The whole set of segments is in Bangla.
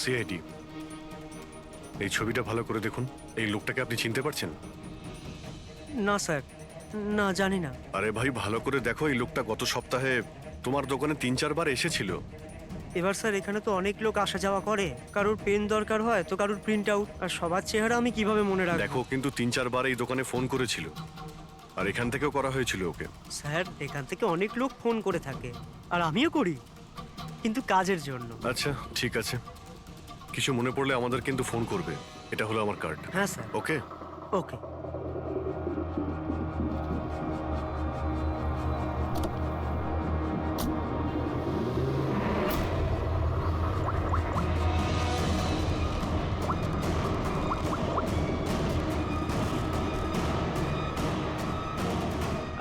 সিআইডি, এই ছবিটা ভালো করে দেখুন। এই লোকটাকে আপনি চিনতে পারছেন? না স্যার, না জানি না। আরে ভাই, ভালো করে দেখো, এই লোকটা গত সপ্তাহে তোমার দোকানে 3-4 বার এসেছিল। এবার স্যার এখানে তো অনেক লোক আসা যাওয়া করে, কারোর পেন দরকার হয় তো কারোর প্রিন্ট আউট, আর সবার চেহারা আমি কিভাবে মনে রাখবো? দেখো, কিন্তু 3-4 বার এই দোকানে ফোন করেছিল, আর এখান থেকেও করা হয়েছিল ওকে। স্যার এখান থেকে অনেক লোক ফোন করে থাকে, আর আমিও করি, কিন্তু কাজের জন্য। আচ্ছা ঠিক আছে, কিছু মনে পড়লে আমাদের কিন্তু ফোন করবে। এটা হলো আমার কার্ড। হ্যাঁ স্যার। ওকে। ওকে।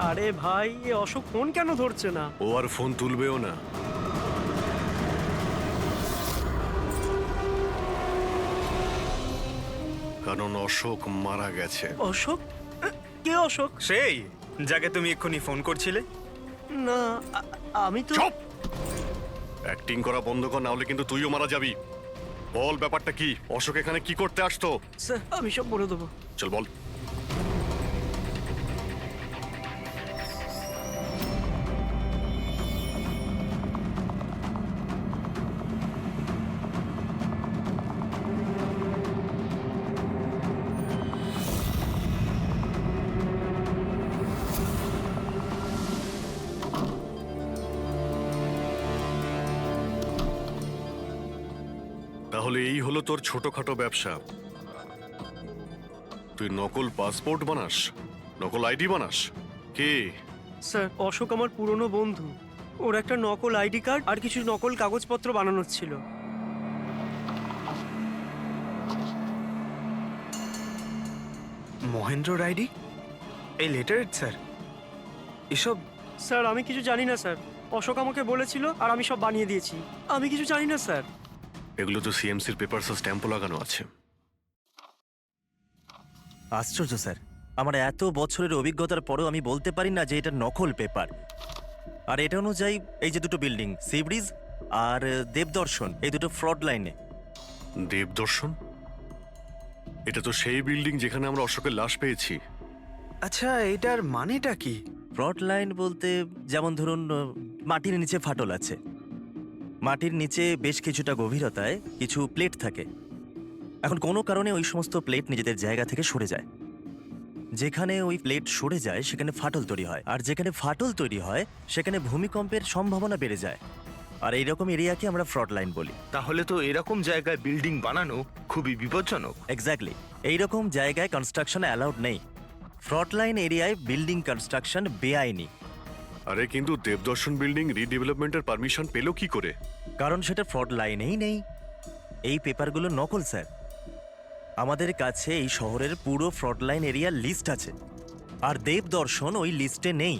আরে ভাই, এ অশোক ফোন কেন ধরছে না? ও আর ফোন তুলবেও না। কারণ অশোক মারা গেছে। অশোক? কে অশোক? সেই যাকে তুমি এক্ষুনি ফোন করছিলে। না, আমি তো। চুপ! অ্যাক্টিং করা বন্ধ কর, না হলে কিন্তু তুইও মারা যাবি। বল ব্যাপারটা কি? অশোক এখানে কি করতে আসতো? স্যার আমি সব বলে দেবো। চল বল। তাহলে এই হলো তোর ছোটখাটো ব্যবসা। তুই নকল পাসপোর্ট বানাস, নকল আইডি বানাস। কে? স্যার অশোক আমার পুরনো বন্ধু, ওর একটা নকল আইডি কার্ড আর কিছু নকল কাগজপত্র বানানোর ছিল। মহেন্দ্র রাইডি, এই লেটারেড স্যার, এসব স্যার আমি কিছু জানি না স্যার, অশোক আমাকে বলেছিল আর আমি সব বানিয়ে দিয়েছি। আমি কিছু জানি না স্যার। এগুলো তো সিএমসির পেপারস স্ট্যাম্পও লাগানো আছে। আশ্চর্য স্যার, আমার এত বছরের অভিজ্ঞতার পরেও আমি বলতে পারি না যে এটা নকল পেপার। আর এটা অনুযায়ী এই যে দুটো বিল্ডিং, সি ব্রিজ আর দেবদর্শন, এই দুটো ফ্রড লাইনে। দেবদর্শন? এটা তো সেই বিল্ডিং যেখানে আমরা অশোকের লাশ পেয়েছি। আচ্ছা, এটার মানেটা কি? ফ্রড লাইন বলতে যেমন ধরুন মাটির নিচে ফাটল আছে, মাটির নিচে বেশ কিছুটা গভীরতায় কিছু প্লেট থাকে। এখন কোনো কারণে ওই সমস্ত প্লেট নিজেদের জায়গা থেকে সরে যায়। যেখানে ওই প্লেট সরে যায় সেখানে ফাটল তৈরি হয়, আর যেখানে ফাটল তৈরি হয় সেখানে ভূমিকম্পের সম্ভাবনা বেড়ে যায়। আর এইরকম এরিয়াকে আমরা ফ্রড লাইন বলি। তাহলে তো এরকম জায়গায় বিল্ডিং বানানো খুবই বিপজ্জনক। এক্স্যাক্টলি, এইরকম জায়গায় কনস্ট্রাকশন অ্যালাউড নেই। ফ্রড লাইন এরিয়ায় বিল্ডিং কনস্ট্রাকশন বেআইনি। আরে কিন্তু দেবদর্শন বিল্ডিং রিডেভেলপমেন্টের পারমিশন পেলো কি করে? কারণ সেটা ফ্রড লাইনেই নেই। এই পেপারগুলো নকল স্যার। আমাদের কাছে এই শহরের পুরো ফ্রড লাইন এরিয়ার লিস্ট আছে, আর দেবদর্শন ওই লিস্টে নেই।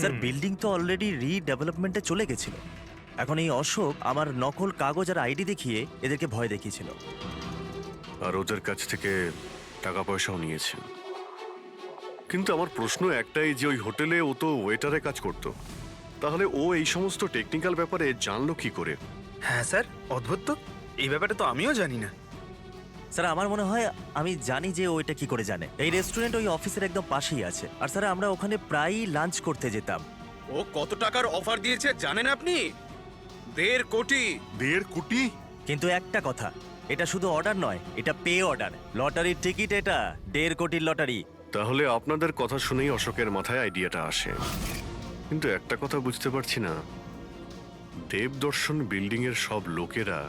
স্যার বিল্ডিং তো অলরেডি রিডেভেলপমেন্টে চলে গেছিল। এখন এই অশোক আমার নকল কাগজ আর আইডি দেখিয়ে এদেরকে ভয় দেখিয়েছিল। আর ওদের কাছ থেকে টাকা পয়সাও নিয়েছে। কিন্তু আমার প্রশ্ন একটাই, যে ওই হোটেলে ও তো ওয়েটারে কাজ করতো, তাহলে ও এই সমস্ত টেকনিক্যাল ব্যাপারে জানলো কি করে? হ্যাঁ স্যার, অদ্ভুত তো, এই ব্যাপারে তো আমিও জানি না। স্যার আমার মনে হয় আমি জানি যে ও এটা কি করে জানে। এই রেস্টুরেন্ট ওই অফিসের একদম পাশেই আছে, আর স্যার আমরা ওখানে প্রায়ই লাঞ্চ করতে যেতাম। ও কত টাকার অফার দিয়েছে জানেন আপনি? 1.5 কোটি। 1.5 কোটি? কিন্তু একটা কথা, এটা শুধু অর্ডার নয়, এটা পে অর্ডার। লটারির টিকিট এটা, 1.5 কোটির লটারি। তাহলে আপনাদের কথা শুনেই অশোকের মাথায় আইডিয়াটা আসে। কিন্তু একটা কথা বুঝতে পারছি না, দেবদর্শন বিল্ডিং এর সব লোকেরা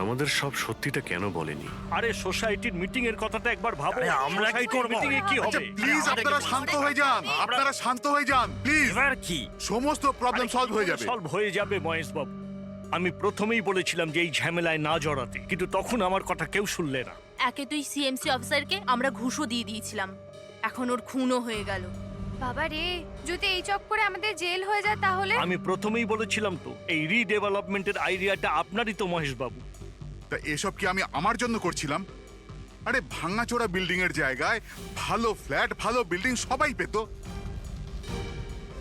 আমাদের সব সত্যিটা কেন বলেনি? আরে সোসাইটির মিটিং এর কথাটা একবার ভাবো। আরে আমরা কি করব? মিটিং এ কি আচ্ছা হবে? প্লিজ আপনারা শান্ত হয়ে যান, আপনারা শান্ত হয়ে যান প্লিজ। এবার কি সমস্ত প্রবলেম সলভ হয়ে যাবে। সলভ হয়ে যাবে মহেশ বাবু। আমি প্রথমেই বলেছিলাম যে এই ঝামেলায় না জড়াতে, কিন্তু তখন আমার কথা কেউ শুনলে না। একে তুই সিএমসি অফিসারকে আমরা ঘুষও দিয়ে দিয়েছিলাম, এখন ওর খুনও হয়ে গেল। বাবা রে, যদি এই চক্করে আমাদের জেল হয়ে যায় তাহলে? আমি প্রথমেই বলেছিলাম তো, এই রিডেভেলপমেন্টের আইডিয়াটা আপনারই তো মহেশ বাবু। তা এসব কি আমি আমার জন্য করছিলাম? আরে ভাঙাচোরা বিল্ডিং এর জায়গায় ভালো ফ্ল্যাট, ভালো বিল্ডিং সবাই পেত।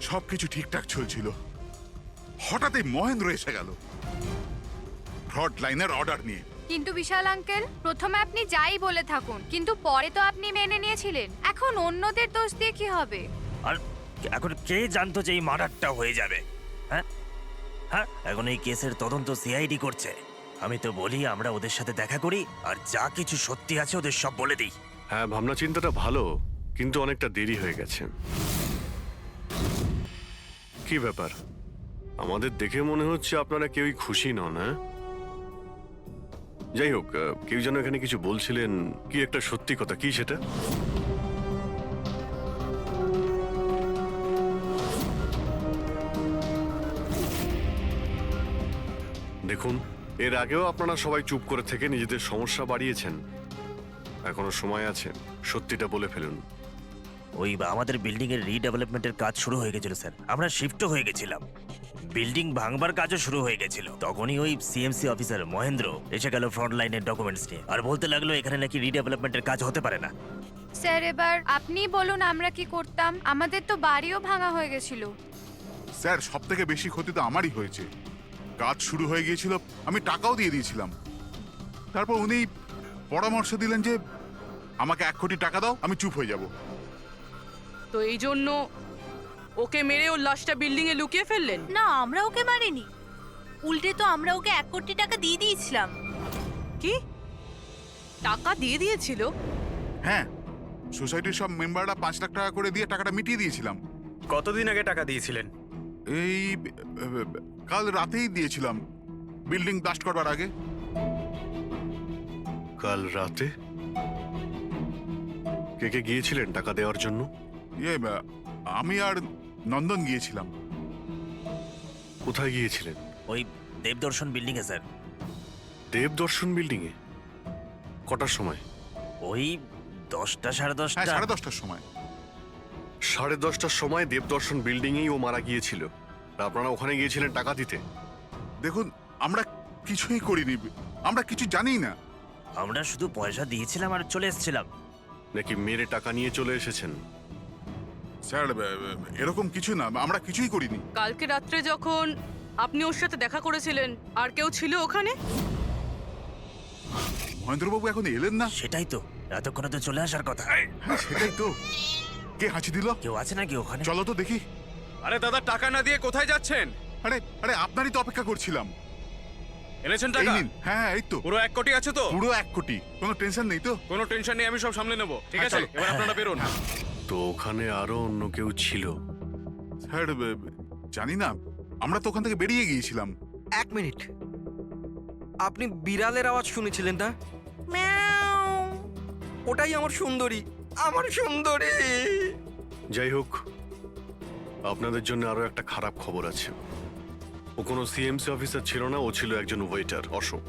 সবকিছু ঠিকঠাক চলছিল, হঠাৎই মহেন্দ্র এসে গেল। ফ্রড লাইনের অর্ডার নিয়ে। কিন্তু বিশাল আঙ্কেল, প্রথমে আপনি যাই বলে থাকুন, কিন্তু পরে তো আপনি মেনে নিয়েছিলেন। এখন অন্যদের দোষ দিয়ে কি হবে? আর এখন কে জানতো যে এই মার্ডারটা হয়ে যাবে? হ্যাঁ হ্যাঁ, এখন এই কেসের তদন্ত সিআইডি করছে। আমি তো বলি আমরা ওদের সাথে দেখা করি আর যা কিছু সত্যি আছে ওদের সব বলে দিই। হ্যাঁ, ভাবনা চিন্তাটা ভালো, কিন্তু অনেকটা দেরি হয়ে গেছে। কি ব্যাপার, আমাদের দেখে মনে হচ্ছে আপনারা কেউই খুশি নন। হ্যাঁ, যাই হোক, কেউ যেন এখানে কিছু বলছিলেন, কি একটা সত্যি কথা, কি সেটা? দেখুন, এর আগেও আপনারা সবাই চুপ করে থেকে নিজেদের সমস্যা বাড়িয়েছেন। এখনো সময় আছে, সত্যিটা বলে ফেলুন। ওই আমাদের বিল্ডিং এর রিডেভেলপমেন্টের কাজ শুরু হয়ে গেছিল স্যার, আমরা শিফটও হয়ে গেছিলাম, বিল্ডিং ভাঙবার কাজও শুরু হয়ে গেছিল। তখনই ওই সিএমসি অফিসার মহেন্দ্র এসে গেল ফ্রন্ট লাইনের ডকুমেন্টস নিয়ে আর বলতে লাগলো এখানে নাকি রিডেভেলপমেন্টের কাজ হতে পারে না। স্যার, এবার আপনি বলুন আমরা কি করতাম? আমাদের তো বাড়িও ভাঙা হয়ে গেছিল। স্যার, সব থেকে বেশি ক্ষতি তো আমারই হয়েছে। কাজ শুরু হয়ে গিয়েছিল, আমি টাকাও দিয়ে দিয়েছিলাম। তারপর উনি পরামর্শ দিলেন যে আমাকে 1 কোটি টাকা দাও, আমি চুপ হয়ে যাব। তো এই জন্য ওকে মেরে ওর লাশটা বিল্ডিং এ লুকিয়ে ফেললেন? না, আমরা ওকে মারিনি, উল্টে তো আমরা ওকে 1 কোটি টাকা দিয়ে দিয়েছিলাম। কি টাকা দিয়ে দিয়েছিল? হ্যাঁ, সোসাইটির সব মেম্বাররা 5 লাখ টাকা করে দিয়ে টাকাটা মিটিয়ে দিয়েছিলাম। কতদিন আগে টাকা দিয়েছিলেন? এই কাল রাতেই দিয়েছিলাম, বিল্ডিং ব্লাস্ট করবার আগে। কাল রাতে? কে কে গিয়েছিলেন টাকা দেওয়ার জন্য? আমি আর নন্দন গিয়েছিলাম। কোথায় গিয়েছিলেন? ওই দেবদর্শন বিল্ডিং এ স্যার। দেবদর্শন বিল্ডিং এ? কটার সময়? ওই 10টা সাড়ে হ্যাঁ, 10টা। 10:30টার সময়। 10:30টার সময় দেবদর্শন বিল্ডিং এই ও মারা গিয়েছিল। আর আপনারা ওখানে গিয়েছিলেন টাকা দিতে? দেখুন, আমরা কিছুই করিনি, আমরা কিছু জানি না। আমরা শুধু পয়সা দিয়েছিলাম আর চলে এসেছিলাম। নাকি মেরে টাকা নিয়ে চলে এসেছেন? স্যার, এরকম কিছু না, আমরা কিছুই করিনি। কালকে রাত্রে যখন আপনি ওর সাথে দেখা করেছিলেন আর কেউ ছিল ওখানে? মহেন্দ্রবাবু এখন এলেন না। সেটাই তো, এতক্ষণে তো চলে আসার কথা। হ্যাঁ, সেটাই তো। কে হাঁচি দিল? কেউ আছে নাকি ওখানে? চলো তো দেখি। আরে দাদা, টাকা না দিয়ে কোথায় যাচ্ছেন? আরে আরে, আপনারই তো অপেক্ষা করছিলাম। এনেছেন এই টাকা? নিন। হ্যাঁ, এই তো পুরো 1 কোটি আছে তো? পুরো 1 কোটি, কোনো টেনশন নেই তো? কোনো টেনশন নেই, আমি সব সামলে নেব। ঠিক হ্যাঁ, আছে, চলো। এবার আপনারা বেরোন। তো ওখানে আরো অন্য কেউ ছিল? স্যার, জানি না, আমরা তো ওখান থেকে বেরিয়ে গিয়েছিলাম। 1 মিনিট, আপনি বিড়ালের আওয়াজ শুনেছিলেন না? ওটাই আমার সুন্দরী, আমার সুন্দরী। যাই হোক, আপনাদের জন্য আরো একটা খারাপ খবর আছে। ও কোনো সিএমসি অফিসার ছিল না, ও ছিল একজন ওয়েটার, অশোক,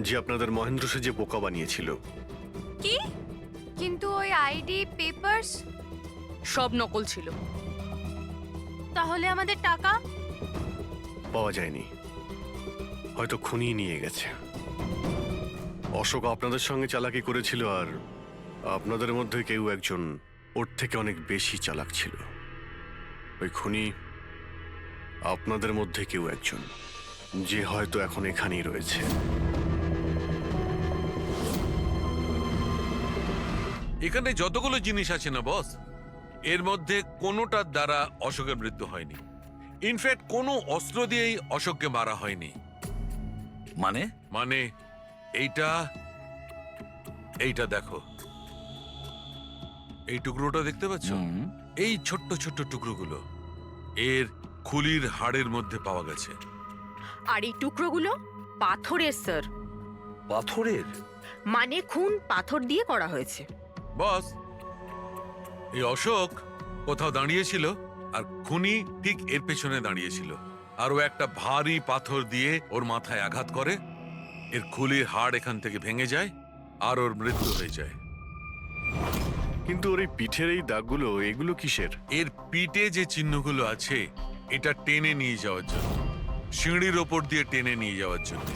যে আপনাদের মহেন্দ্র সেজে বোকা বানিয়েছিল। কি? কিন্তু ওই আইডি পেপারস সব নকল ছিল। তাহলে আমাদের টাকা? পাওয়া যায়নি, হয়তো খুনিয়ে নিয়ে গেছে। অশোক আপনাদের সঙ্গে চালাকি করেছিল, আর আপনাদের মধ্যে কেউ একজন ওর থেকে অনেক বেশি চালাক ছিল। ওই খুনি আপনাদের মধ্যে কেউ একজন, যে হয়তো এখন এখানেই রয়েছে। এখানে যতগুলো জিনিস আছে না বস, এর মধ্যে কোনোটার দ্বারা অশোকের মৃত্যু হয়নি। ইনফ্যাক্ট কোনো অস্ত্র দিয়েই অশোককে মারা হয়নি। মানে মানে এইটা এইটা দেখো, এই টুকরোটা দেখতে পাচ্ছ? এই ছোট্ট ছোট্ট টুকরোগুলো এর খুলির হাড়ের মধ্যে পাওয়া গেছে। আর এই টুকরোগুলো পাথরের স্যার। পাথরের? মানে খুন পাথর দিয়ে করা হয়েছে। বস, এই অশোক কোথাও দাঁড়িয়েছিল আর খুনি ঠিক এর পেছনে দাঁড়িয়েছিল, আর ও একটা ভারী পাথর দিয়ে ওর মাথায় আঘাত করে, এর খুলির হাড় এখান থেকে ভেঙে যায় আর ওর মৃত্যু হয়ে যায়। কিন্তু ওর এই পিঠের এই দাগগুলো, এগুলো কিসের? এর পিঠে যে চিহ্নগুলো আছে, এটা টেনে নিয়ে যাওয়ার জন্য, সিঁড়ির ওপর দিয়ে টেনে নিয়ে যাওয়ার জন্য।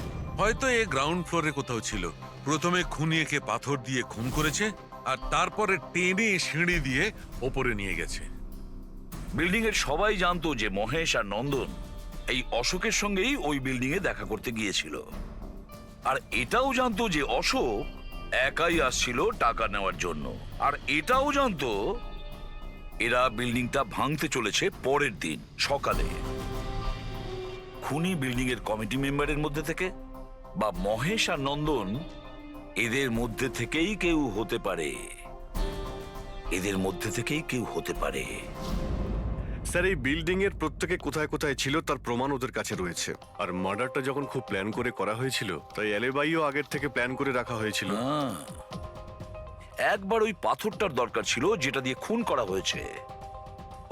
হয়তো এ গ্রাউন্ড ফ্লোরে কোথাও ছিল। প্রথমে খুনি একে পাথর দিয়ে খুন করেছে, আর তারপরে টেনে সিঁড়ি দিয়ে ওপরে নিয়ে গেছে। বিল্ডিং এর সবাই জানতো যে মহেশ আর নন্দন এই অশোকের সঙ্গেই ওই বিল্ডিং এ দেখা করতে গিয়েছিল। আর এটাও জানতো যে অশোক একাই আসছিল টাকা নেওয়ার জন্য, আর এটাও জানতো এরা বিল্ডিংটা ভাঙতে চলেছে পরের দিন সকালে। খুনি বিল্ডিং এর কমিটি মেম্বারের মধ্যে থেকে বা মহেশ আর নন্দন এদের মধ্যে থেকেই কেউ হতে পারে, এদের মধ্যে থেকেই কেউ হতে পারে। স্যার, এই বিল্ডিং এর প্রত্যেকে কোথায় কোথায় ছিল তার প্রমাণ ওদের কাছে রয়েছে। আর মার্ডারটা যখন খুব প্ল্যান করে করা হয়েছিল, তাই এলেবাইও আগের থেকে প্ল্যান করে রাখা হয়েছিল। একবার ওই পাথরটার দরকার ছিল যেটা দিয়ে খুন করা হয়েছে।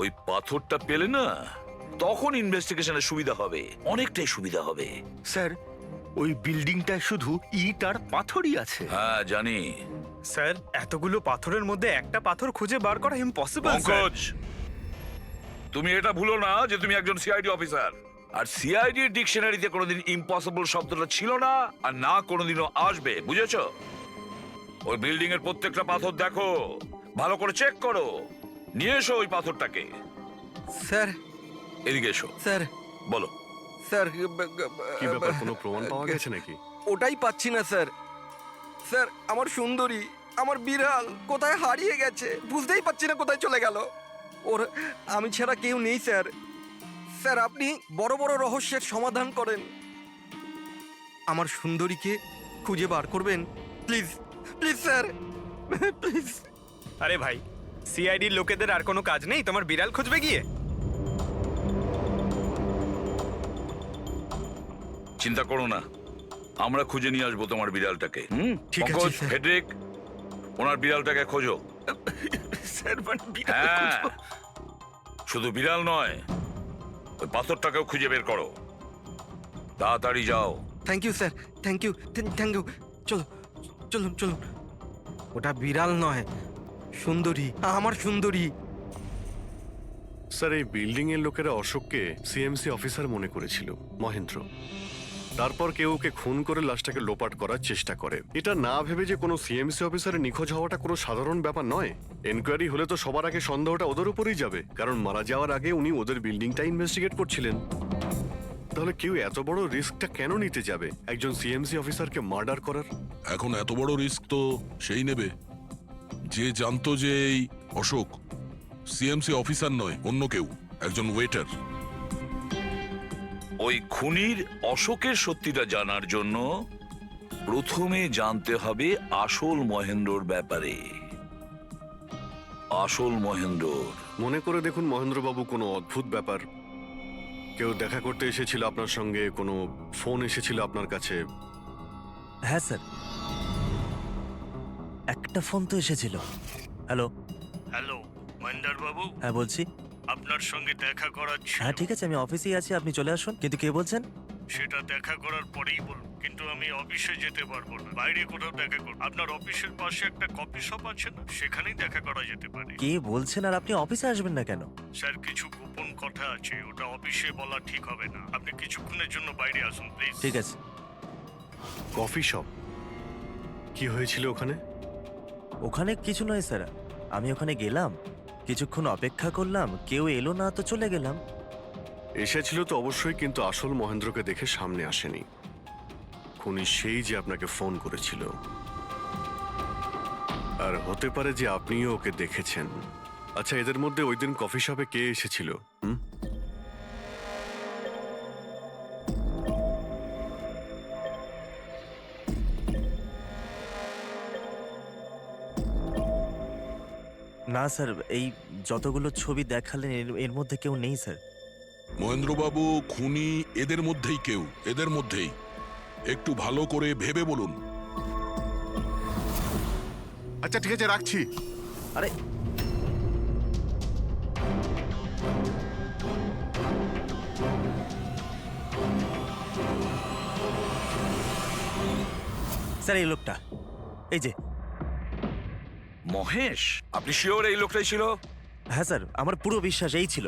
ওই পাথরটা পেলে না, তখন ইনভেস্টিগেশনের সুবিধা হবে, অনেকটাই সুবিধা হবে। স্যার, ওই বিল্ডিংটায় শুধু ইট আর পাথরই আছে। হ্যাঁ জানি। স্যার, এতগুলো পাথরের মধ্যে একটা পাথর খুঁজে বার করা ইম্পসিবল। পঙ্কজ, তুমি এটা ভুলো না যে তুমি একজন সিআইডি অফিসার, আর সিআইডি ডিকশনারিতে কোনোদিন ইম্পসিবল শব্দটা ছিল না, আর না কোনোদিনও আসবে, বুঝেছো? ওই বিল্ডিং এর প্রত্যেকটা পাথর দেখো, ভালো করে চেক করো, নিয়ে এসো ওই পাথরটাকে। স্যার, এদিকে এসো। স্যার, বলো। স্যার, কি ব্যাপার, কোনো প্রমাণ পাওয়া গেছে নাকি? ওটাই পাচ্ছি না স্যার। স্যার, আমার সুন্দরী, আমার বিড়াল কোথায় হারিয়ে গেছে, বুঝতেই পারছি না কোথায় চলে গেল। ওর আমি ছাড়া কেউ নেই স্যার। স্যার, আপনি বড় বড় রহস্যের সমাধান করেন, আমার সুন্দরীকে খুঁজে বার করবেন প্লিজ, প্লিজ স্যার, প্লিজ। আরে ভাই, সিআইডির লোকেদের আর কোনো কাজ নেই তোমার বিড়াল খুঁজবে গিয়ে? চিন্তা করো না, আমরা খুঁজে নিয়ে আসবো তোমার বিড়ালটাকে। ঠিক আছে, পঙ্কজ, স্যার। ফেডরিক, ওনার বিড়ালটাকে খোঁজো। স্যার, মানে বিড়াল হ্যাঁ, খুঁজবো? শুধু বিড়াল নয়, ওই পাথরটাকেও খুঁজে বের করো, তাড়াতাড়ি যাও। Thank you sir, thank you, thank you. চলো, চলুন চলুন। ওটা বিড়াল নয়, সুন্দরী, আমার সুন্দরী। স্যার, এই বিল্ডিং এর লোকেরা অশোককে সিএমসি অফিসার মনে করেছিল, মহেন্দ্র। তারপর কেউ ওকে খুন করে লাশটাকে লোপাট করার চেষ্টা করে। এটা না ভেবে যে কোনো সিএমসি অফিসারের নিখোঁজ হওয়াটা কোনো সাধারণ ব্যাপার নয়। এনকোয়ারি হলে তো সবার আগে সন্দেহটা ওদের উপরেই যাবে, কারণ মারা যাওয়ার আগে উনি ওদের বিল্ডিংটা ইনভেস্টিগেট করছিলেন। তাহলে কেউ এত বড় রিস্কটা কেন নিতে যাবে একজন সিএমসি অফিসারকে মার্ডার করার? এখন এত বড় রিস্ক তো সেই নেবে যে জানতো যে এই অশোক সিএমসি অফিসার নয়, অন্য কেউ, একজন ওয়েটার। ওই খুনির অশোকের সত্যিটা জানার জন্য প্রথমে জানতে হবে আসল মহেন্দ্রর ব্যাপারে। আসল মহেন্দ্র। মনে করে দেখুন মহেন্দ্রবাবু, কোনো অদ্ভুত ব্যাপার, কেউ দেখা করতে এসেছিল আপনার সঙ্গে, কোনো ফোন এসেছিল আপনার কাছে? হ্যাঁ স্যার, একটা ফোন তো এসেছিল। হ্যালো। হ্যালো মহেন্দ্র বাবু, হ্যাঁ বলছি। আপনার সঙ্গে দেখা করার ছিল। হ্যাঁ ঠিক আছে, আমি অফিসেই আছি, আপনি চলে আসুন। কিন্তু কে বলছেন? সেটা দেখা করার পরেই বলুন, কিন্তু আমি অফিসে যেতে পারবো না, বাইরে কোথাও দেখা করব। আপনার অফিসের পাশে একটা কফি শপ আছে না, সেখানেই দেখা করা যেতে পারে। কে বলছেন? আর আপনি অফিসে আসবেন না কেন? স্যার, কিছু গোপন কথা আছে, ওটা অফিসে বলা ঠিক হবে না। আপনি কিছুক্ষণের জন্য বাইরে আসুন প্লিজ। ঠিক আছে। Coffee shop? কি হয়েছিল ওখানে? ওখানে কিছু নয় স্যার, আমি ওখানে গেলাম, কিছুক্ষণ অপেক্ষা করলাম, কেউ এলো না, তো চলে গেলাম। এসেছিল তো অবশ্যই, কিন্তু আসল মহেন্দ্রকে দেখে সামনে আসেনি। খুনি সেই যে আপনাকে ফোন করেছিল, আর হতে পারে যে আপনিও ওকে দেখেছেন। আচ্ছা, এদের মধ্যে ওই দিন কফি শপে কে এসেছিল? না স্যার, এই যতগুলো ছবি দেখালেন এর মধ্যে কেউ নেই স্যার। মহেন্দ্রবাবু, খুনি এদের মধ্যেই কেউ, এদের মধ্যেই। একটু ভালো করে ভেবে বলুন। আচ্ছা ঠিক আছে, রাখছি। আরে স্যার, এই লোকটা, এই যে মহেশ, আপনি শিওর এই লোকটাই ছিল? হ্যাঁ স্যার, আমার পুরো বিশ্বাস এই ছিল।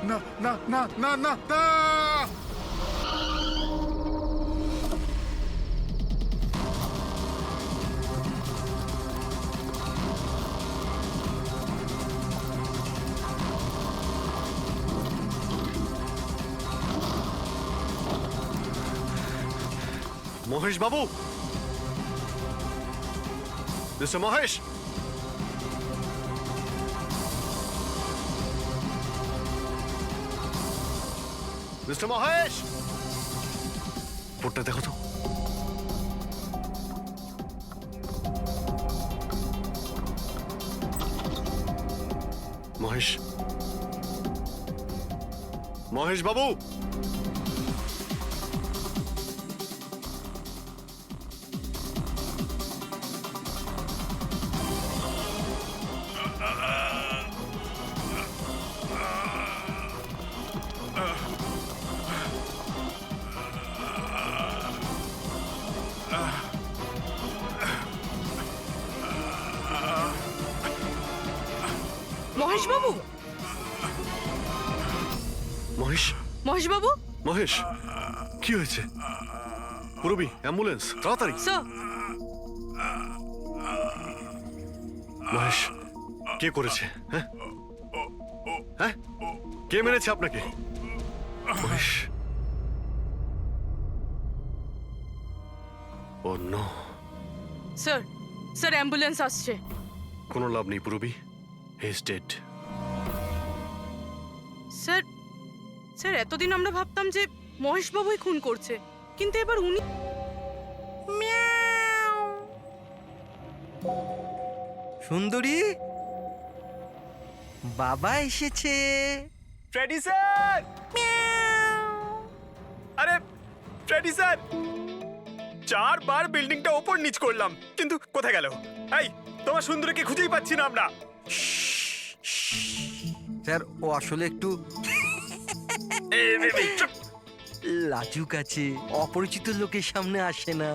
না না না না না না মহেশ বাবু, মিস্টার মহেশ, মিস্টার মহেশ, বোর্ডটা দেখো তো। মহেশ, মহেশ বাবু, মহেশ বাবু, মহেশ, মহেশ বাবু, মহেশ, কি হয়েছে? পুরবি, অ্যাম্বুলেন্স, তাড়াতাড়ি। স্যার। মহেশ, কে করেছে? হ্যাঁ হ্যাঁ, কে মেরেছে আপনাকে? মহেশ, ও নো। স্যার, স্যার অ্যাম্বুলেন্স আসছে। কোনো লাভ নেই পুরবি, he is dead. Sir, sir এতদিন আমরা ভাবতাম যে মহেশ বাবুই খুন করছে, কিন্তু এবার উনি। সুন্দরী, বাবা এসেছে। Freddie sir! আরে ফ্রেডি স্যার, 4 বার বিল্ডিংটা ওপর নিচ করলাম, কিন্তু কোথায় গেল? এই, তোমার সুন্দরীকে খুঁজেই পাচ্ছি না আমরা। স্যার, ও আসলে একটু লাজুক আছে, অপরিচিত লোকের সামনে আসে না।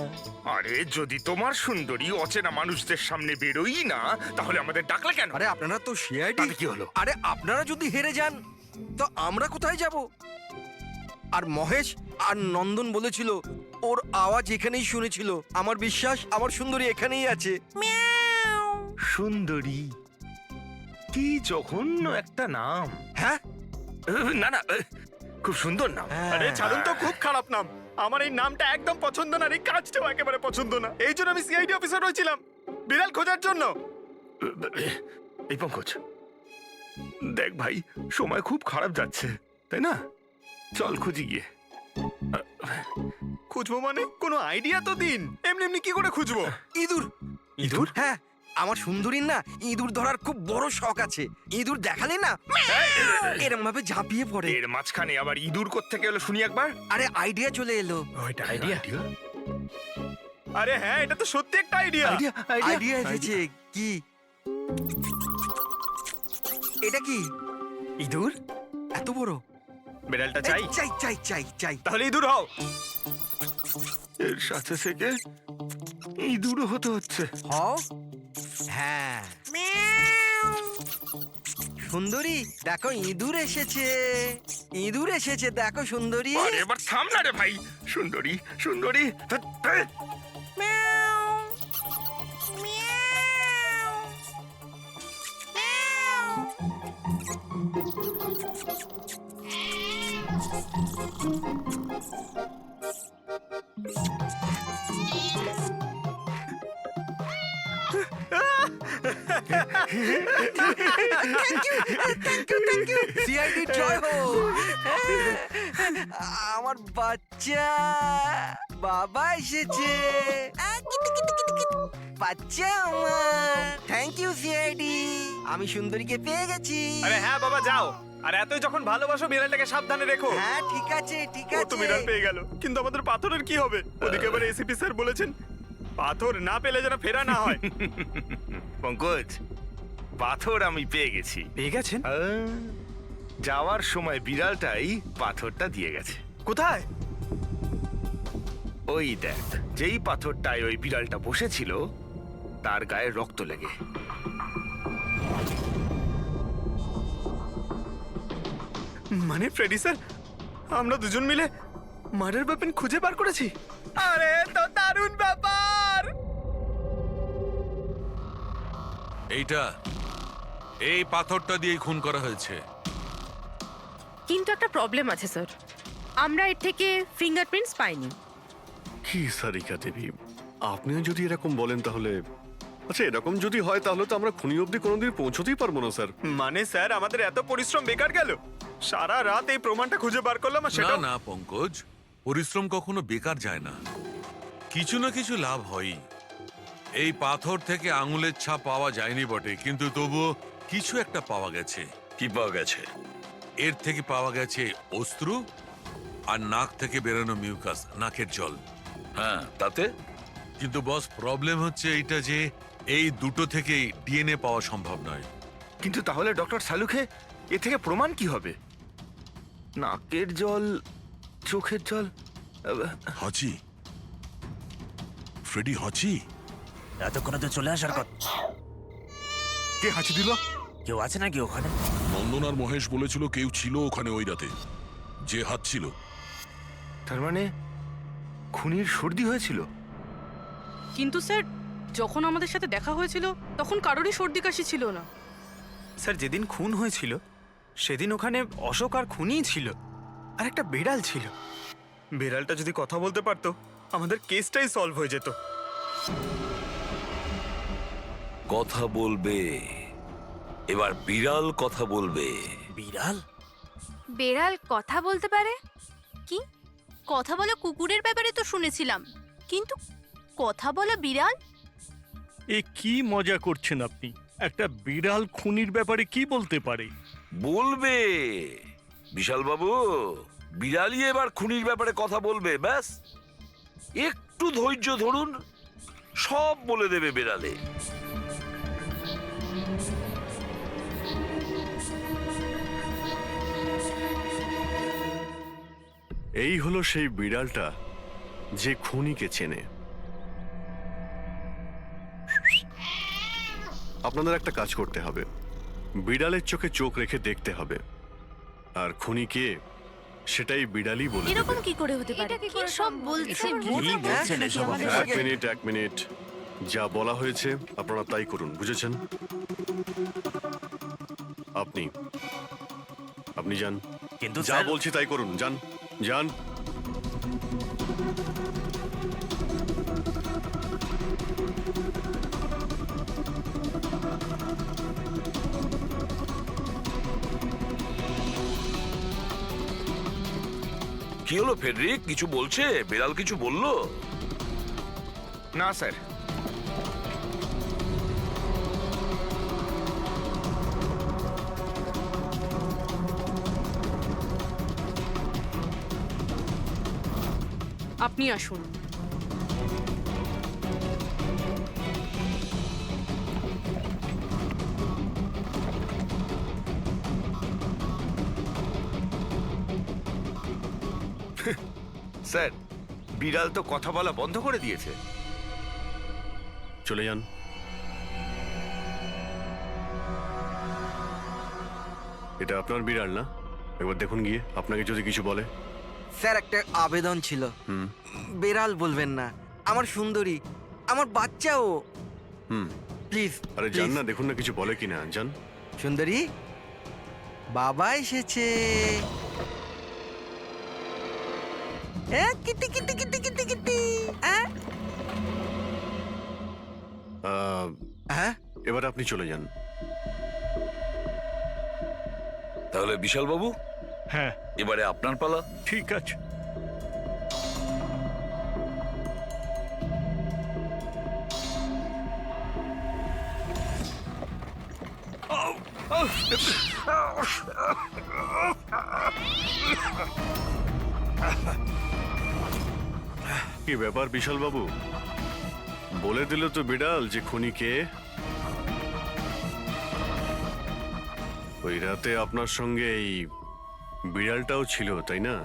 আরে যদি তোমার সুন্দরী অচেনা মানুষদের সামনে বেরোই না, তাহলে আমাদের ডাকলে কেন? আরে আপনারা তো সিআইডি। তাতে কি হলো? আরে আপনারা যদি হেরে যান তো আমরা কোথায় যাব? আর মহেশ আর নন্দন বলেছিল ওর আওয়াজ এখানেই শুনেছিল। আমার বিশ্বাস আমার সুন্দরী এখানেই আছে। সুন্দরী, কি জঘন্য একটা নাম। হ্যাঁ, না না, খুব সুন্দর নাম। আরে ছাড়ুন তো, খুব খারাপ নাম। আমার এই নামটা একদম পছন্দ না, এই কাজটাও একেবারে পছন্দ না। এই জন্য আমি সিআইডি অফিসার হয়েছিলাম, বিড়াল খোঁজার জন্য। এই পঙ্কজ, দেখ ভাই, সময় খুব খারাপ যাচ্ছে, তাই না? চল খুঁজি গিয়ে। খুঁজবো মানে? কোনো আইডিয়া তো দিন। এমনি এমনি কি করে খুঁজবো? ইঁদুর। ইঁদুর? হ্যাঁ, আমার সুন্দরীর না ইঁদুর ধরার খুব বড় শখ আছে। ইঁদুর দেখালে না এরকম ভাবে ঝাঁপিয়ে পড়ে। এর মাঝখানে আবার ইঁদুর কোত্থেকে এলো শুনি একবার। আরে আইডিয়া চলে এলো। ওইটা আইডিয়া? আরে হ্যাঁ, এটা তো সত্যি একটা আইডিয়া। আইডিয়া এসেছে। কি এটা? কি ইঁদুর এত বড়? বিড়ালটা চাই? চাই চাই চাই চাই। তাহলে ইঁদুর হও। এর সাথে থেকে ইঁদুরও হতে হচ্ছে। হও। হ্যাঁ, সুন্দরী দেখো, ইঁদুর এসেছে। ইঁদুর এসেছে, দেখো সুন্দরী। আরে এবার থাম না রে ভাই। সুন্দরী, সুন্দরী, ধ্যাৎ, ধ্যাৎ। সিআইডি জয় হোক। আমার বাচ্চা বাবা এসেছে। বাচ্চা আমার। থ্যাংক ইউ সিআইডি, আমি সুন্দরীকে পেয়ে গেছি। আরে হ্যাঁ বাবা, যাও। আর এতই যখন ভালোবাসো, বিড়ালটাকে সাবধানে রেখো। হ্যাঁ ঠিক আছে ঠিক ও তো আছে। বিড়াল পেয়ে গেল, কিন্তু আমাদের পাথরের কি হবে? ওদিকে আবার এসিপি স্যার বলেছেন পাথর না পেলে যেন ফেরা না হয়। পঙ্কজ, পাথর আমি পেয়ে গেছি। পেয়ে গেছেন? যাওয়ার সময় বিড়ালটাই পাথরটা দিয়ে গেছে। কোথায়? ওই দেখ, যেই পাথরটায় ওই বিড়ালটা বসেছিল তার গায়ে রক্ত লেগে। মানে ফ্রেডি স্যার, আমরা দুজন মিলে মার্ডার ওয়েপন খুঁজে বার করেছি? আরে তো দারুণ ব্যাপার! এই পাথরটা দিয়ে খুন করা হয়েছে। কিন্তু একটা প্রবলেম আছে স্যার, আমরা এর থেকে ফিঙ্গারপ্রিন্টস পাইনি। কি সারিকা দেবী, আপনিও যদি এরকম বলেন তাহলে আচ্ছা, এরকম যদি হয় তাহলে তো আমরা খুনি অবধি কোনোদিন পৌঁছতেই পারবো না স্যার। মানে স্যার, আমাদের এত পরিশ্রম বেকার গেল। সারা রাত এই প্রমাণটা খুঁজে বার করলাম, আর না সেটা না পঙ্কজ, পরিশ্রম কখনো বেকার যায় না, কিছু না কিছু লাভ হয়ই। এই পাথর থেকে আঙুলের ছাপ পাওয়া যায়নি বটে, কিন্তু তবুও কিছু একটা পাওয়া গেছে। কি পাওয়া গেছে? এর থেকে পাওয়া গেছে অস্ত্র আর নাক থেকে বেরোনো মিউকাস, নাকের জল। হ্যাঁ, তাতে? কিন্তু বস, প্রবলেম হচ্ছে এইটা যে এই দুটো থেকেই ডিএনএ পাওয়া সম্ভব নয়। কিন্তু তাহলে ডক্টর সালুখে এ থেকে প্রমাণ কি হবে? নাকের জল, চোখের জল। হাঁচি, ফ্রেডি হাঁচি। এতক্ষণে তো চলে আসার কথা। কে হাঁচি দিল? কেউ আছে নাকি ওখানে? নন্দন আর মহেশ বলেছিল কেউ ছিল ওখানে ওই রাতে, যে হাত ছিল। তার মানে খুনির সর্দি হয়েছিল? কিন্তু স্যার, যখন আমাদের সাথে দেখা হয়েছিল তখন কারোরই সর্দি কাশি ছিল না। স্যার, যেদিন খুন হয়েছিল সেদিন ওখানে অশোক আর খুনিই ছিল, আর একটা বিড়াল ছিল। বিড়ালটা যদি কথা বলতে পারতো, আমাদের কেসটাই সলভ হয়ে যেত। কথা বলবে, এবার বিড়াল কথা বলবে। বিড়াল? বেড়াল কথা বলতে পারে? কি কথা বলা কুকুরের ব্যাপারে তো শুনেছিলাম, কিন্তু কথা বলা বিড়াল? এ কি মজা করছেন আপনি? একটা বিড়াল খুনির ব্যাপারে কি বলতে পারে? বলবে বিশাল বাবু, বিড়ালই এবার খুনির ব্যাপারে কথা বলবে। ব্যাস একটু ধৈর্য ধরুন, সব বলে দেবে বিড়ালে। এই হলো সেই বিড়ালটা যে খুনিকে চেনে। আপনাদের একটা কাজ করতে হবে, বিড়ালের চোখে চোখ রেখে দেখতে হবে, আর খুনিকে সেটাই বিড়ালই বলে দেবে। এরকম কি করে হতে পারে? এটা কি কি করে সব সম্ভব? বলছেন? কি বলছেন এসব আপনারা? এক মিনিট, যা বলা হয়েছে আপনারা তাই করুন, বুঝেছেন? আপনি যান। কিন্তু যা স্যার, বলছি তাই করুন, যান যান। কি হলো ফেডরিক, কিছু বলছে? বিড়াল কিছু বললো? না স্যার। আপনি আসুন। স্যার, বিড়াল তো কথা বলা বন্ধ করে দিয়েছে। চলে যান। এটা আপনার বিড়াল না? একবার দেখুন গিয়ে, আপনাকে যদি কিছু বলে। স্যার, একটা আবেদন ছিল। হুম বেড়াল বলবেন না, আমার সুন্দরী, আমার বাচ্চাও। হুম প্লিজ। আরে যান না, দেখুন না কিছু বলে কিনা, যান। সুন্দরী, বাবা এসেছে। Kitty Kitty Kitty Kitty Kitty. হ্যাঁ, এবার আপনি চলে যান। তাহলে বিশাল বাবু, হ্যাঁ, এবারে আপনার পালা। ঠিক আছে। কি ব্যাপার বিশাল বাবু, বলে দিল তো বিড়াল যে খুনিকে? ওই রাতে আপনার সঙ্গে এই বিড়ালটাও ছিল, তাই না?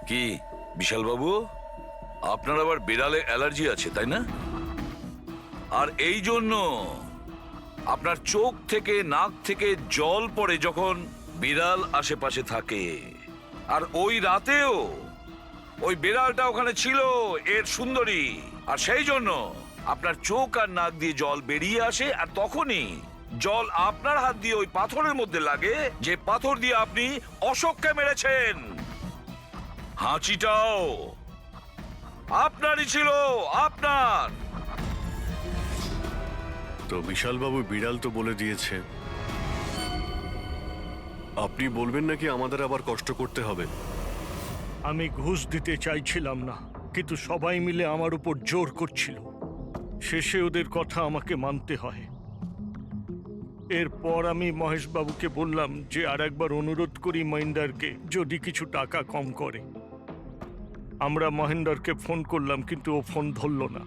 কি বিশাল বাবু, আপনার আবার বিড়ালে অ্যালার্জি আছে, তাই না? আর এই জন্য আপনার চোখ থেকে নাক থেকে জল পড়ে যখন বিড়াল আশেপাশে থাকে, আর ওই রাতেও ওই বিড়ালটা ওখানে ছিল, এর সুন্দরী, আর সেই জন্য আপনার চোখ আর নাক দিয়ে জল বেরিয়ে আসে, আর তখনই জল আপনার হাত দিয়ে ওই পাথরের মধ্যে লাগে, যে পাথর দিয়ে আপনি অশোককে মেরেছেন। হাঁচিটাও আপনারই ছিল, আপনার। তো বিশালবাবু বিড়াল তো বলে দিয়েছে, আপনি বলবেন নাকি আমাদের আবার কষ্ট করতে হবে? আমি ঘুষ দিতে চাইছিলাম না, কিন্তু সবাই মিলে আমার উপর জোর করছিল। শেষে ওদের কথা আমাকে মানতে হয়। এরপর আমি মহেশবাবুকে বললাম যে আর একবার অনুরোধ করি মহিন্দারকে, যদি কিছু টাকা কম করে। আমরা মহেন্দারকে ফোন করলাম, কিন্তু ও ফোন ধরল না।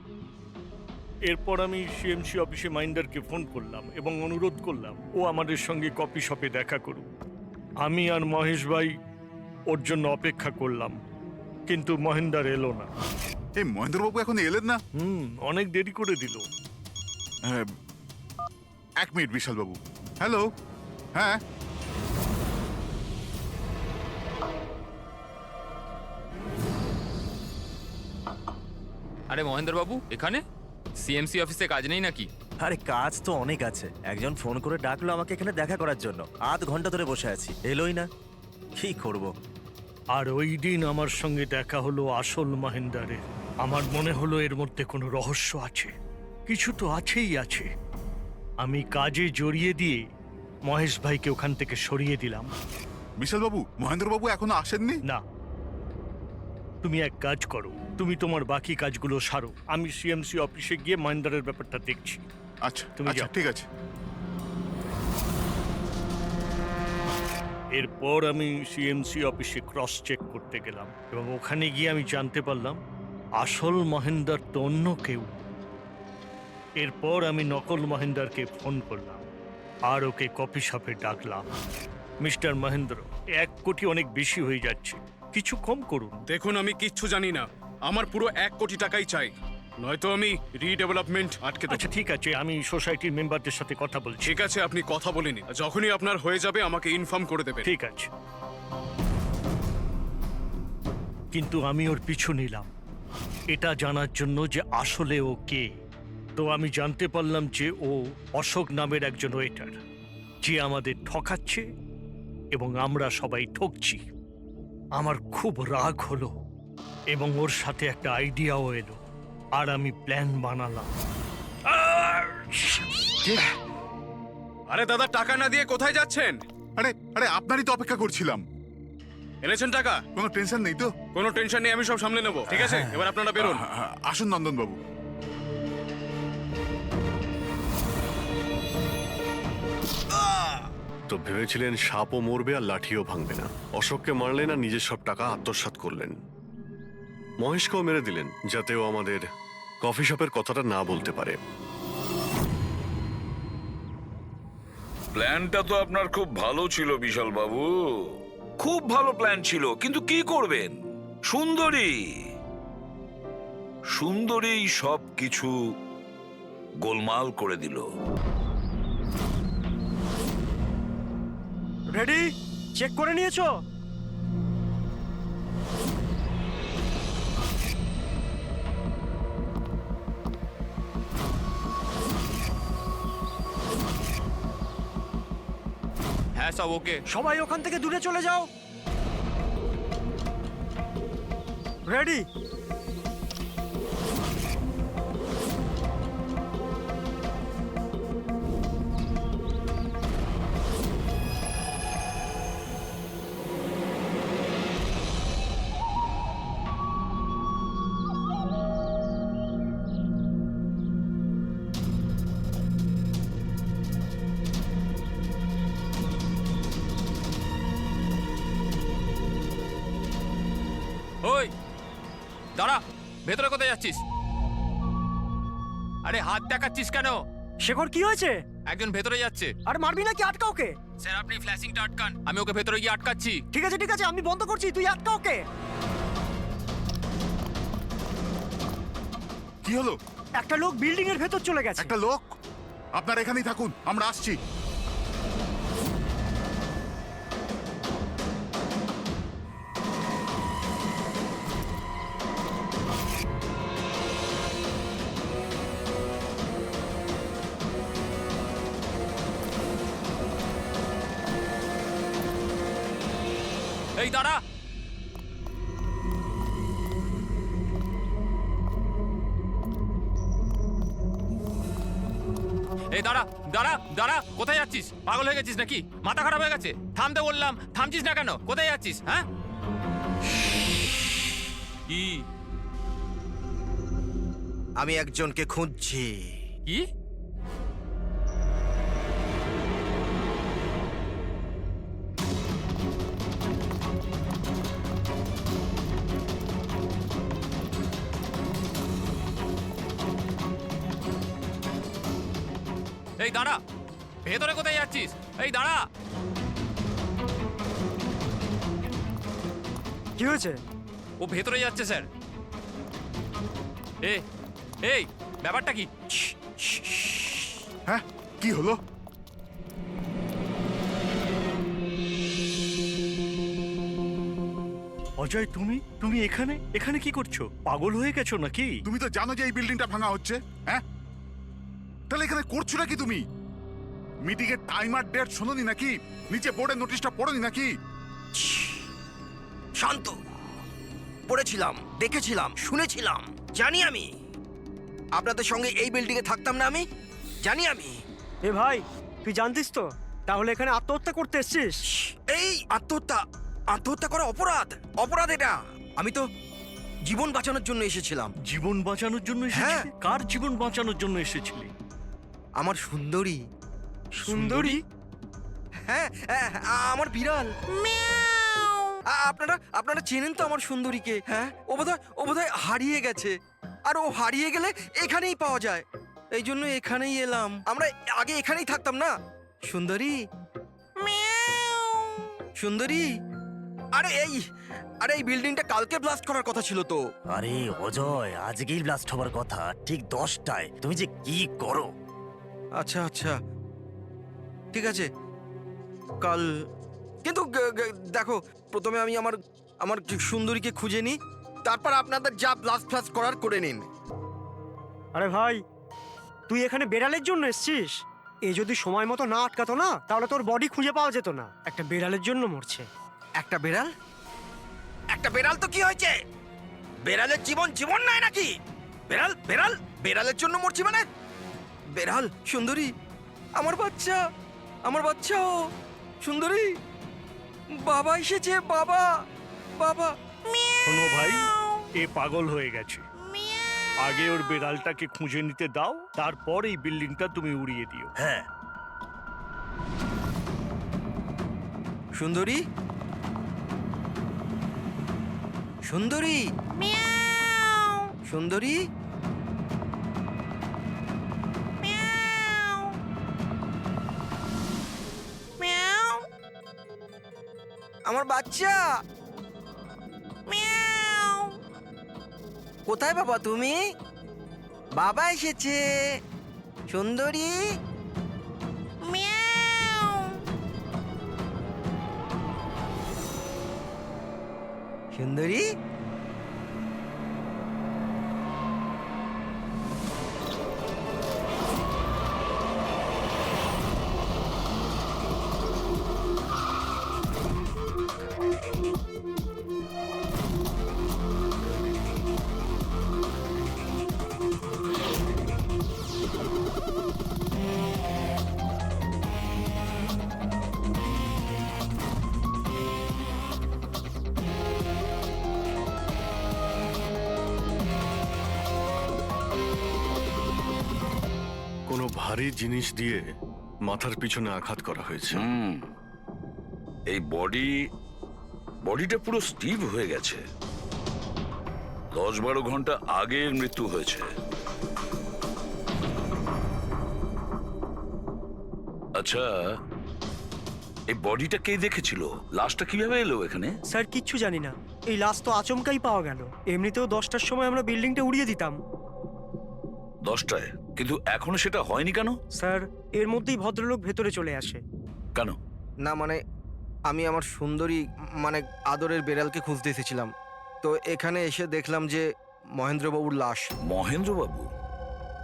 এরপর আমি সিএমসি অফিসে মহিন্দারকে ফোন করলাম এবং অনুরোধ করলাম ও আমাদের সঙ্গে কফি শপে দেখা করুক। আমি আর মহেশ ভাই ওর জন্য অপেক্ষা করলাম, কিন্তু মহেন্দার এলো না। এই মহেন্দ্রবাবু এখন এলেন না? অনেক দেরি করে দিল। হ্যাঁ, 1 মিনিট বিশালবাবু। হ্যালো, হ্যাঁ আরে মহেন্দ্রবাবু, এখানে সিএমসি অফিসে কাজ নেই নাকি? আরে কাজ তো অনেক আছে। একজন ফোন করে ডাকলো আমাকে এখানে দেখা করার জন্য। আধ ঘন্টা ধরে বসে আছি, এলোই না। কি করব? আর ওই দিন আমার সঙ্গে দেখা হলো আসল মহেন্দারের। আমার মনে হলো এর মধ্যে কোনো রহস্য আছে, কিছু তো আছেই আছে। আমি কাজে জড়িয়ে দিয়ে মহেশ ভাইকে ওখান থেকে সরিয়ে দিলাম। বিশালবাবু, মহেন্দ্রবাবু এখনো আসেননি? না, তুমি এক কাজ করো, তুমি তোমার বাকি কাজগুলো সারো। আমি সিএমসি অফিসে গিয়ে মহেন্দারের ব্যাপারটা দেখছি। আচ্ছা, তুমি আচ্ছা, যাও। ঠিক আছে। এরপর আমি সিএমসি অফিসে ক্রস চেক করতে গেলাম এবং ওখানে গিয়ে আমি জানতে পারলাম আসল মহেন্দার তো অন্য কেউ। এরপর আমি নকল মহেন্দারকে ফোন করলাম আর ওকে কফি শপে ডাকলাম। মিস্টার মহেন্দ্র, 1 কোটি অনেক বেশি হয়ে যাচ্ছে, কিছু কম করুন। দেখুন, আমি কিচ্ছু জানি না। আমার পুরো 1 কোটি টাকাই চাই, নয়তো আমি রিডেভেলপমেন্ট আটকে দেব। আচ্ছা ঠিক আছে, আমি সোসাইটির মেম্বারদের সাথে কথা বলছি। ঠিক আছে, আপনি কথা বলে নিন। যখনই আপনার হয়ে যাবে আমাকে ইনফর্ম করে দেবেন। ঠিক আছে, কিন্তু আমি ওর পিছু নিলাম এটা জানার জন্য যে আসলে ও কে। তো আমি জানতে পারলাম যে ও অশোক নামের একজন ওয়েটার, যে আমাদের ঠকাচ্ছে এবং আমরা সবাই ঠকছি। আমার খুব রাগ হলো এবং ওর সাথে একটা আইডিয়াও এলো, আর আমি প্ল্যান বানালাম। আরে দাদা, টাকা না দিয়ে কোথায় যাচ্ছেন? আরে আরে আপনারই তো অপেক্ষা করছিলাম। এনেছেন টাকা? কোনো টেনশন নেই তো? কোনো টেনশন নেই, আমি সব সামলে নেব। ঠিক আছে, এবার আপনারা বেরোন। আসুন নন্দনবাবু। তো ভেবেছিলেন সাপও মরবে আর লাঠিও ভাঙবে না। অশোককে মারলেন আর নিজের সব টাকা আত্মসাৎ করলেন। মহেশকেও মেরে দিলেন যাতে ও আমাদের কফি শপের কথাটা না বলতে পারে। প্ল্যানটা তো আপনার খুব ভালো ছিল বিশাল বাবু, খুব ভালো প্ল্যান ছিল, কিন্তু কি করবেন? সুন্দরী সুন্দরী সব কিছু গোলমাল করে দিল। রেডি? চেক করে নিয়েছো? হ্যাঁ, সব ওকে। সবাই ওখান থেকে দূরে চলে যাও। রেডি? ওই দাঁড়া, ভেতরে কোথায় যাচ্ছিস? আরে হাত দেখাচ্ছিস কেন? শেখর, কি হয়েছে? একজন ভেতরে যাচ্ছে। আর মারবি নাকি? আটকা ওকে। স্যার, আপনি ফ্ল্যাশিংটা আটকান, আমি ওকে ভেতরে গিয়ে আটকাচ্ছি। ঠিক আছে ঠিক আছে, আমি বন্ধ করছি, তুই আটকা ওকে। কি হলো? একটা লোক বিল্ডিং এর ভেতর চলে গেছে। একটা লোক? আপনারা এখানেই থাকুন, আমরা আসছি। এই দাঁড়া। এই দাঁড়া দাঁড়া দাঁড়া, কোথায় যাচ্ছিস? পাগল হয়ে গেছিস নাকি? মাথা খারাপ হয়ে গেছে? থামতে বললাম, থামছিস না কেন? কোথায় যাচ্ছিস? হ্যাঁ কি? আমি একজনকে খুঁজছি। কি? এই দাঁড়া, ভেতরে কোথায় যাচ্ছিস? এই দাঁড়া। কি হয়েছে? ও ভেতরে যাচ্ছে স্যার। এই ব্যাপারটা কি? হ্যাঁ, কি হলো? অজয়, তুমি এখানে এখানে কি করছো? পাগল হয়ে গেছো নাকি? তুমি তো জানো যে এই বিল্ডিংটা ভাঙা হচ্ছে, হ্যাঁ? তাহলে এখানে করছো নাকি তুমি? মিটিং এর টাইম আর ডেট শোনোনি নাকি? নিচে বোর্ডের নোটিশটা পড়োনি নাকি? শান্ত। পড়েছিলাম, দেখেছিলাম, শুনেছিলাম। জানি আমি আপনাদের সঙ্গে এই বিল্ডিং এ থাকতাম না। আমি জানি। আমি এ ভাই, তুই জানতিস তো? তাহলে এখানে আত্মহত্যা করতে এসেছিস? এই আত্মহত্যা করা অপরাধ। অপরাধ এটা। আমি তো জীবন বাঁচানোর জন্য এসেছিলাম। জীবন বাঁচানোর জন্য এসেছিলি? কার জীবন বাঁচানোর জন্য এসেছিলি? আমার সুন্দরী। সুন্দরী? হ্যাঁ, আমার বিড়াল। আপনারা চেনেন তো আমার সুন্দরীকে? হ্যাঁ, ও বোধহয় হারিয়ে গেছে। আর ও হারিয়ে গেলে এখানেই পাওয়া যায়। এই জন্য এখানেই এলাম। আমরা আগে এখানেই থাকতাম না। সুন্দরী, সুন্দরী। আরে এই বিল্ডিংটা কালকে ব্লাস্ট করার কথা ছিল তো। আরে অজয়, আজকেই ব্লাস্ট হবার কথা, ঠিক 10টায়। তুমি যে কি করো! আচ্ছা, ঠিক আছে, কাল। কিন্তু দেখো, প্রথমে আমি আমার সুন্দরীকে খুঁজে নিই, তারপর আপনাদের যা ব্লাস্ট ফ্লাস্ট করার করে নিন। আরে ভাই, তুই এখানে বেড়ালের জন্য এসেছিস? এ যদি সময় মতো না আটকাতো না, তাহলে তোর বডি খুঁজে পাওয়া যেত না। একটা বেড়ালের জন্য মরছে। একটা বেড়াল তো কি হয়েছে? বেড়ালের জীবন নাই নাকি? বেড়ালের জন্য মরছি মানে? বেড়াল, সুন্দরী, আমার বাচ্চা ও সুন্দরী। বাবা এসেছে, বাবা। শোনো ভাই, এ পাগল হয়ে গেছে। আগে ওর বেড়ালটাকে খুঁজে নিতে দাও, তারপর এই বিল্ডিংটা তুমি উড়িয়ে দিও। হ্যাঁ। সুন্দরী, সুন্দরী, সুন্দরী। আমার বাচ্চা। কোথায় বাবা তুমি? বাবা এসেছে। সুন্দরী, সুন্দরী। কোনো ভারী জিনিস দিয়ে মাথার পিছনে আঘাত করা হয়েছে। এই বডিটা পুরো স্টিভ হয়ে গেছে। 10-12 ঘন্টা আগের মৃত্যু হয়েছে। আচ্ছা, এই বডিটা কে দেখেছিল? লাশটা কিভাবে এলো এখানে? স্যার, কিচ্ছু জানি না। এই লাশ তো আচমকাই পাওয়া গেল। এমনিতেও 10টার সময় আমরা বিল্ডিংটা উড়িয়ে দিতাম। 10টায়? কিন্তু এখনো সেটা হয়নি কেন? স্যার, এর মধ্যেই ভদ্রলোক ভেতরে চলে আসে। কেন? না মানে, আমি আমার সুন্দরী মানে আদরের বেড়ালকে খুঁজতে এসেছিলাম। তো এখানে এসে দেখলাম যে মহেন্দ্রবাবুর লাশ। মহেন্দ্রবাবু?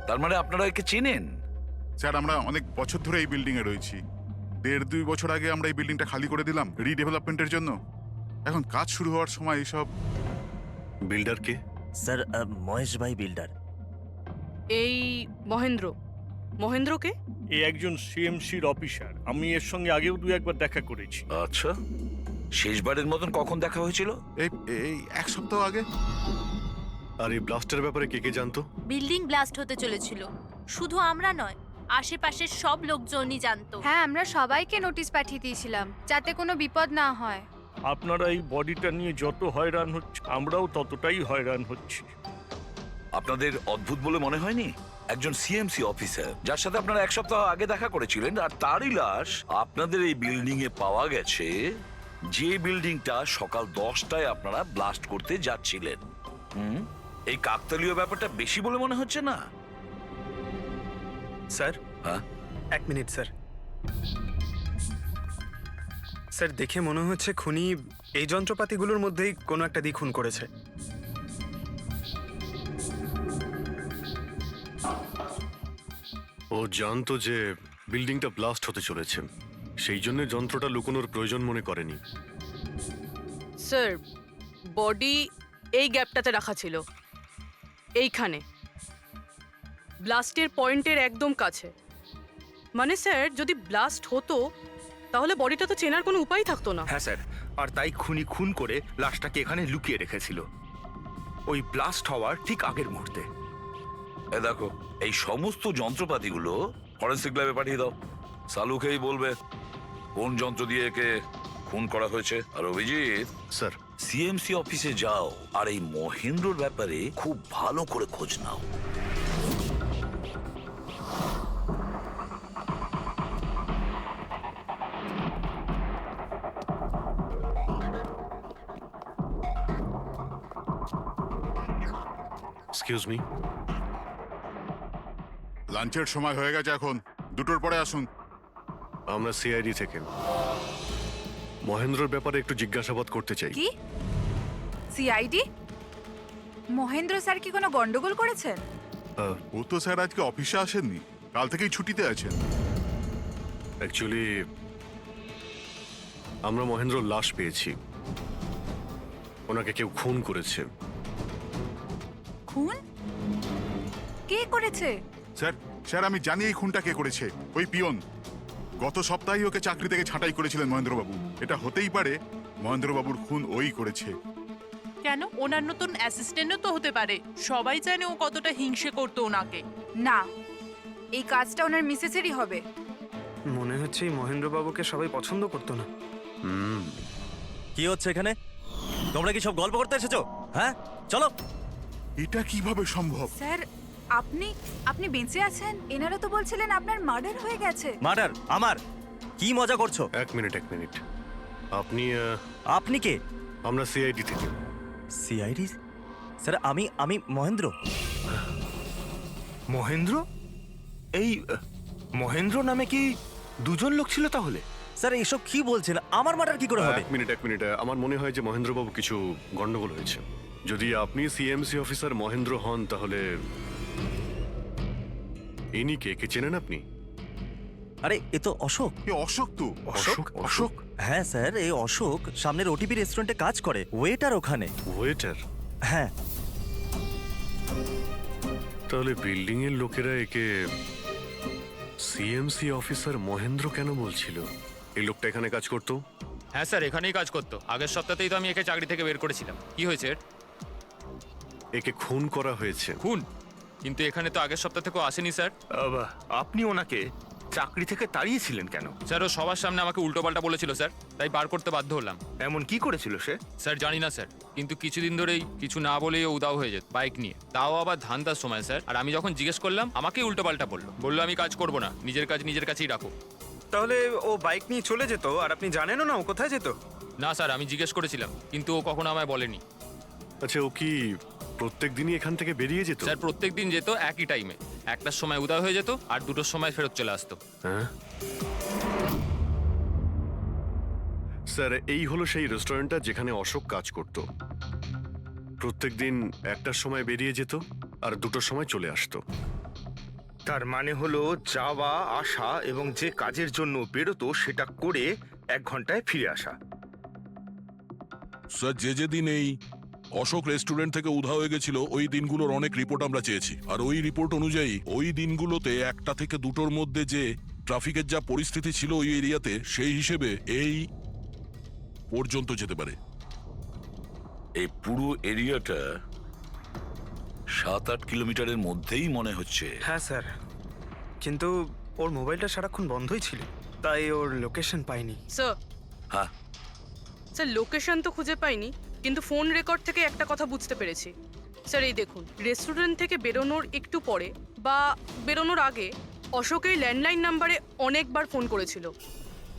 তার মানে আপনারা একে চেনেন? স্যার, আমরা অনেক বছর ধরে এই বিল্ডিং এ রয়েছি। 1.5-2 বছর আগে আমরা এই বিল্ডিংটা খালি করে দিলাম রিডেভেলপমেন্টের জন্য। এখন কাজ শুরু হওয়ার সময় এইসব। বিল্ডারকে? স্যার মহেশ ভাই বিল্ডার। এই মহেন্দ্র, মহেন্দ্রকে? এ একজন সিএমসির অফিসার, আমি এর সঙ্গে আগেও দু একবার দেখা করেছি। আচ্ছা, শেষবারের মতন কখন দেখা হয়েছিল? এই এক সপ্তাহ আগে। আর এই ব্লাস্টের ব্যাপারে কে কে জানতো? বিল্ডিং ব্লাস্ট হতে চলেছিল, শুধু আমরা নয়, আশেপাশের সব লোকজনই জানতো। হ্যাঁ, আমরা সবাইকে নোটিশ পাঠিয়ে দিয়েছিলাম যাতে কোনো বিপদ না হয়। আপনারা এই বডিটা নিয়ে যত হয়রান হচ্ছে, আমরাও ততটাই হয়রান হচ্ছি। আপনাদের অদ্ভুত বলে মনে হয়নি? একজন সিএমসি অফিসার যার সাথে আপনারা এক সপ্তাহ আগে দেখা করেছিলেন, আর তারই লাশ আপনাদের এই বিল্ডিং এ পাওয়া গেছে, যে বিল্ডিংটা সকাল 10টায় আপনারা ব্লাস্ট করতে যাচ্ছিলেন। এই কাকতালীয় ব্যাপারটা বেশি বলে মনে হচ্ছে না? স্যার, হ্যাঁ, 1 মিনিট স্যার। স্যার, দেখে মনে হচ্ছে খুনি এই যন্ত্রপাতিগুলোর মধ্যেই কোনো একটা দিয়ে খুন করেছে। ও জানতো যে বিল্ডিংটা ব্লাস্ট হতে চলেছে, সেই জন্য যন্ত্রটা লুকোনোর প্রয়োজন মনে করেনি। স্যার, বডি এই গ্যাপটাতে রাখা ছিল, এইখানে ব্লাস্টের পয়েন্টের একদম কাছে। মানে স্যার, যদি ব্লাস্ট হতো তাহলে বডিটা তো চেনার কোনো উপায় থাকতো না। হ্যাঁ স্যার, আর তাই খুনি খুন করে লাশটাকে এখানে লুকিয়ে রেখেছিল ওই ব্লাস্ট হওয়ার ঠিক আগের মুহূর্তে। দেখো, এই সমস্ত যন্ত্রপাতিগুলো ফরেন্সিক ল্যাবে পাঠিয়ে দাও। সালুকেই বলবে কোন যন্ত্র দিয়ে একে খুন করা হয়েছে। আর অভিজিৎ স্যার, সিএমসি অফিসে যাও আর এই মহেন্দ্রর ব্যাপারে খুব ভালো করে খোঁজ নাও। Excuse me. লাঞ্চের সময় হয়ে গেছে, এখন 2টোর পরে আসুন। আমরা সিআইডি থেকে মহেন্দ্রর ব্যাপারে একটু জিজ্ঞাসাবাদ করতে চাই। কি সিআইডি? মহেন্দ্র স্যার কি কোনো গন্ডগোল করেছেন? ও তো স্যার আজকে অফিসে আসেননি, কাল থেকেই ছুটিতে আছেন। অ্যাকচুয়ালি আমরা মহেন্দ্রর লাশ পেয়েছি, ওনাকে কেউ খুন করেছে। খুন? কে করেছে? স্যার আমি জানি এই খুনটা কে করেছে। ওই পিয়ন গত সপ্তাহে ওকে চাকরি থেকে ছাঁটাই করেছিলেন মহেন্দ্রবাবু। এটা হতেই পারে মহেন্দ্রবাবুর খুন ওই করেছে। কেন? ওনার নতুন অ্যাসিস্ট্যান্টও তো হতে পারে, সবাই জানে ও কতটা হিংসে করতো ওনাকে। না, এই কাজটা ওনার মিসেসেরই হবে। মনে হচ্ছে এই মহেন্দ্রবাবুকে সবাই পছন্দ করতো না। কি হচ্ছে এখানে? তোমরা কি সব গল্প করতে এসেছো? হ্যাঁ, চলো। এটা কিভাবে সম্ভব? স্যার, আপনি বেঁচে আছেন? এনারা তো বলছিলেন আপনার মার্ডার হয়ে গেছে। মার্ডার? আমার? কি মজা করছো? এক মিনিট। আপনি আপনি কে? আমরা সিআইডি থেকে। সিআইডি? স্যার আমি মহেন্দ্র। মহেন্দ্র? এই মহেন্দ্র নামে কি দুজন লোক ছিল তাহলে? স্যার এইসব কি বলছেন? আমার মার্ডার কি করে হবে? এক মিনিট। আমার মনে হয় যে মহেন্দ্রবাবু কিছু গন্ডগোল হয়েছে। যদি আপনি সিএমসি অফিসার মহেন্দ্র হন, তাহলে ইনি কে চেনেন আপনি? আরে এ তো অশোক। অশোক তো? অশোক? হ্যাঁ স্যার, এই অশোক সামনের ওটিপি রেস্টুরেন্টে কাজ করে, ওয়েটার ওখানে। ওয়েটার? হ্যাঁ। তাহলে বিল্ডিং এর লোকেরা একে সিএমসি অফিসার মহেন্দ্র কেন বলছিল? এই লোকটা এখানে কাজ করতো? হ্যাঁ স্যার, এখানেই কাজ করতো। আগের সপ্তাহতেই তো আমি একে চাকরি থেকে বের করেছিলাম। কি হয়েছে? একে খুন করা হয়েছে। খুন? কিন্তু এখানে তো আগের সপ্তাহ থেকেও আসেনি স্যার। আপনি ওনাকে চাকরি থেকে তাড়িয়েছিলেন কেন? স্যার, ও সবার সামনে আমাকে উল্টোপাল্টা বলেছিল স্যার, তাই বার করতে বাধ্য হলাম। এমন কি করেছিল সে? স্যার জানি না স্যার, কিন্তু কিছুদিন ধরেই কিছু না বলেই ও উদাও হয়ে যেত বাইক নিয়ে, তাও আবার ধান্দার সময় স্যার। আর আমি যখন জিজ্ঞেস করলাম আমাকেই উল্টোপাল্টা বললো আমি কাজ করবো না, নিজের কাজ নিজের কাছেই রাখো। তাহলে ও বাইক নিয়ে চলে যেত আর আপনি জানেনও না ও কোথায় যেত? না স্যার, আমি জিজ্ঞেস করেছিলাম কিন্তু ও কখনো আমায় বলেনি। আচ্ছা, ও কি প্রত্যেক দিনই এখান থেকে বেরিয়ে যেত? স্যার প্রত্যেক দিন যেত একই টাইমে, 1টার সময় উদয় হয়ে যেত আর 2টোর সময় ফেরত চলে আসতো। হ্যাঁ স্যার, এই হলো সেই রেস্টুরেন্টটা যেখানে অশোক কাজ করত। প্রত্যেক দিন 1টার সময় বেরিয়ে যেত আর 2টোর সময় চলে আসতো। তার মানে হলো যাওয়া আসা এবং যে কাজের জন্য বেরোতো সেটা করে 1 ঘন্টায় ফিরে আসা। স্যার যে দিন এই অশোক রেস্টুরেন্ট থেকে উধাও হয়ে গেছিল ওই দিনগুলোর অনেক রিপোর্ট আমরা চেয়েছি, আর ওই রিপোর্ট অনুযায়ী ওই দিনগুলোতে 1টা থেকে 2টোর মধ্যে যে ট্রাফিকের যা পরিস্থিতি ছিল ওই এরিয়াতে, সেই হিসেবে এই পর্যন্ত যেতে পারে। এই পুরো এরিয়াটা 7-8 কিলোমিটারের মধ্যেই মনে হচ্ছে। হ্যাঁ স্যার, কিন্তু ওর মোবাইলটা সারাক্ষণ বন্ধই ছিল, তাই ওর লোকেশন পাইনি। স্যার হ্যাঁ স্যার, লোকেশন তো খুঁজে পাইনি, কিন্তু ফোন রেকর্ড থেকে একটা কথা বুঝতে পেরেছি। স্যার এই দেখুন, রেস্টুরেন্ট থেকে বেরোনোর একটু পরে বা বেরোনোর আগে অশোকের ল্যান্ডলাইন নাম্বারে অনেকবার ফোন করেছিল,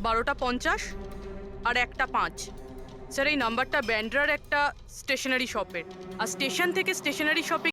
12টা 50 আর 1টা 5। স্যার এই নাম্বারটা ব্যান্ড্রার একটা স্টেশনারি শপের, আর স্টেশন থেকে স্টেশনারি শপে